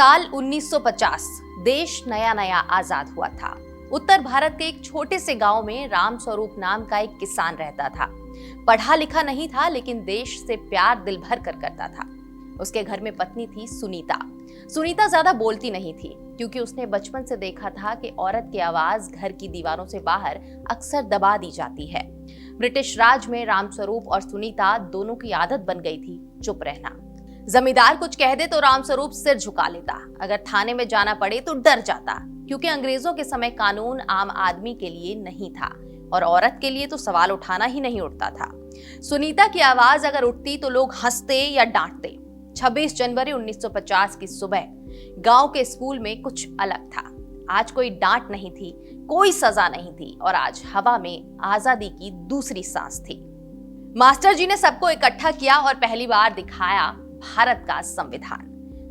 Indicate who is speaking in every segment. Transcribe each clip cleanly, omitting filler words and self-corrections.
Speaker 1: साल 1950 देश नया नया आजाद हुआ था। उत्तर भारत के एक छोटे से गांव में राम स्वरूप नाम का एक किसान रहता था। पढ़ा लिखा नहीं था, लेकिन देश से प्यार दिल भर कर करता था। उसके घर में पत्नी थी सुनीता। सुनीता ज्यादा बोलती नहीं थी, क्योंकि उसने बचपन से देखा था कि औरत की आवाज घर की दीवारों से बाहर अक्सर दबा दी जाती है। ब्रिटिश राज में रामस्वरूप और सुनीता दोनों की आदत बन गई थी चुप रहना। जमींदार कुछ कह दे तो रामस्वरूप सिर झुका लेता। अगर थाने में जाना पड़े तो डर जाता, क्योंकि अंग्रेजों के समय कानून आम आदमी के लिए नहीं था और औरत के लिए तो सवाल उठाना ही नहीं उठता था। सुनीता की आवाज अगर उठती तो लोग हंसते या डांटते। 26 जनवरी 1950 की सुबह गांव के स्कूल में कुछ अलग था। आज कोई डांट नहीं थी, कोई सजा नहीं थी, और आज हवा में आजादी की दूसरी सांस थी। मास्टर जी ने सबको इकट्ठा किया और पहली बार दिखाया भारत का संविधान।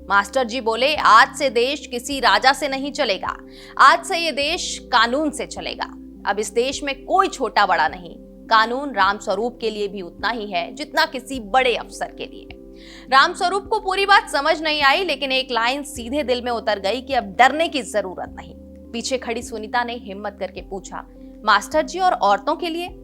Speaker 1: मास्टर जी बोले, आज से देश किसी राजा से नहीं चलेगा, आज से ये देश कानून से चलेगा। अब इस देश में कोई छोटा बड़ा नहीं, कानून रामस्वरूप के लिए भी उतना ही है जितना किसी बड़े अफसर के लिए। रामस्वरूप को पूरी बात समझ नहीं आई, लेकिन एक लाइन सीधे दिल में उतर गई कि अब डरने की जरूरत नहीं। पीछे खड़ी सुनीता ने हिम्मत करके पूछा, मास्टर जी और औरतों के लिए?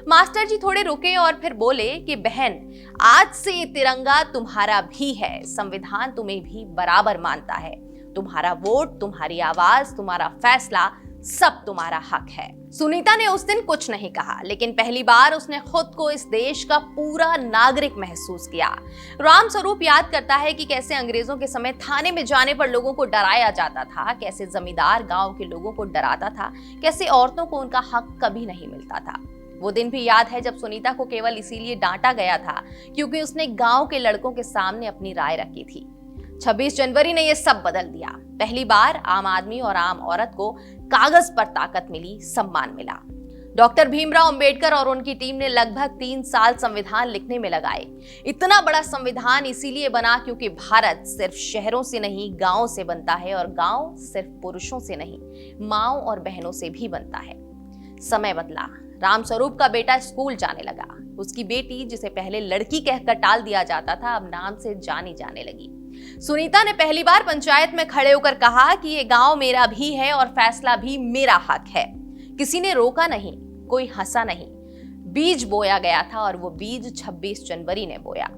Speaker 1: मास्टर जी थोड़े रुके और फिर बोले कि बहन, आज से ये तिरंगा तुम्हारा भी है, संविधान तुम्हें भी बराबर मानता है। तुम्हारा वोट, तुम्हारी आवाज, तुम्हारा फैसला, सब तुम्हारा हक है। सुनीता ने उस दिन कुछ नहीं कहा, लेकिन पहली बार उसने खुद को इस देश का पूरा नागरिक महसूस किया। रामस्वरूप याद करता है कि कैसे अंग्रेजों के समय थाने में जाने पर लोगों को डराया जाता था, कैसे जमींदार गांव के लोगों को डराता था, कैसे औरतों को उनका हक कभी नहीं मिलता था। वो दिन भी याद है जब सुनीता को केवल इसीलिए डांटा गया था क्योंकि उसने गांव के लड़कों के सामने अपनी राय रखी थी। 26 जनवरी ने यह सब बदल दिया। पहली बार आम आदमी और आम औरत को कागज पर ताकत मिली, सम्मान मिला। डॉक्टर भीमराव अंबेडकर और उनकी टीम ने लगभग 3 साल संविधान लिखने में लगाए। इतना बड़ा संविधान इसीलिए बना क्योंकि भारत सिर्फ शहरों से नहीं, गांवों से बनता है, और गांव सिर्फ पुरुषों से नहीं, माँओं और बहनों से भी बनता है। समय बदला। रामस्वरूप का बेटा स्कूल जाने लगा। उसकी बेटी, जिसे पहले लड़की कहकर टाल दिया जाता था, अब नाम से जानी जाने लगी। सुनीता ने पहली बार पंचायत में खड़े होकर कहा कि ये गांव मेरा भी है और फैसला भी मेरा हक है। किसी ने रोका नहीं, कोई हंसा नहीं। बीज बोया गया था और वो बीज 26 जनवरी ने बोया।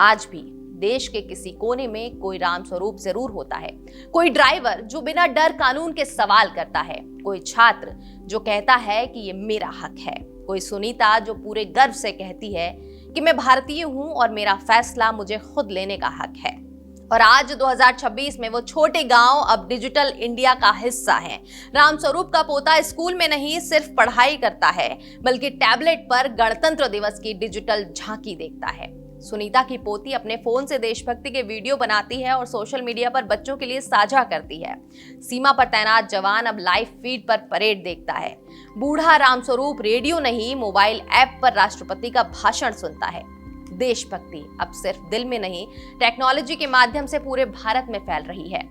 Speaker 1: आज भी देश के किसी कोने में कोई रामस्वरूप जरूर होता है। कोई ड्राइवर जो बिना डर कानून के सवाल करता है, कोई छात्र जो कहता है कि ये मेरा हक है, कोई सुनीता जो पूरे गर्व से कहती है कि मैं भारतीय हूं और मेरा फैसला मुझे खुद लेने का हक है। और आज 2026 में वो छोटे गांव अब डिजिटल इंडिया का हिस्सा हैं। रामस्वरूप का पोता स्कूल में नहीं सिर्फ पढ़ाई करता है, बल्कि टैबलेट पर गणतंत्र दिवस की डिजिटल झांकी देखता है। सुनीता की पोती अपने फोन से देशभक्ति के वीडियो बनाती है और सोशल मीडिया पर बच्चों के लिए साझा करती है। सीमा पर तैनात जवान अब लाइव फीड पर परेड देखता है। बूढ़ा रामस्वरूप रेडियो नहीं, मोबाइल ऐप पर राष्ट्रपति का भाषण सुनता है। देशभक्ति अब सिर्फ दिल में नहीं, टेक्नोलॉजी के माध्यम से पूरे भारत में फैल रही है।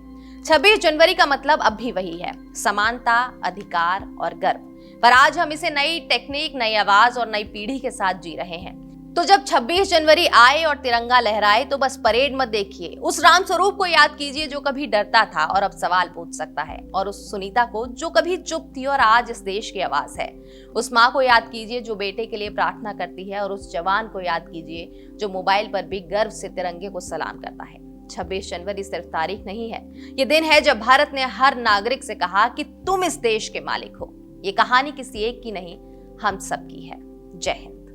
Speaker 1: 26 जनवरी का मतलब अब भी वही है, समानता, अधिकार और गर्व। पर आज हम इसे नई टेक्निक, नई आवाज और नई पीढ़ी के साथ जी रहे हैं। तो जब 26 जनवरी आए और तिरंगा लहराए तो बस परेड मत देखिए, उस रामस्वरूप को याद कीजिए जो कभी डरता था और अब सवाल पूछ सकता है, और उस सुनीता को जो कभी चुप थी और आज इस देश की आवाज है। उस माँ को याद कीजिए जो बेटे के लिए प्रार्थना करती है, और उस जवान को याद कीजिए जो मोबाइल पर भी गर्व से तिरंगे को सलाम करता है। 26 जनवरी सिर्फ तारीख नहीं है, ये दिन है जब भारत ने हर नागरिक से कहा कि तुम इस देश के मालिक हो। ये कहानी किसी एक की नहीं, हम सबकी है। जय हिंद।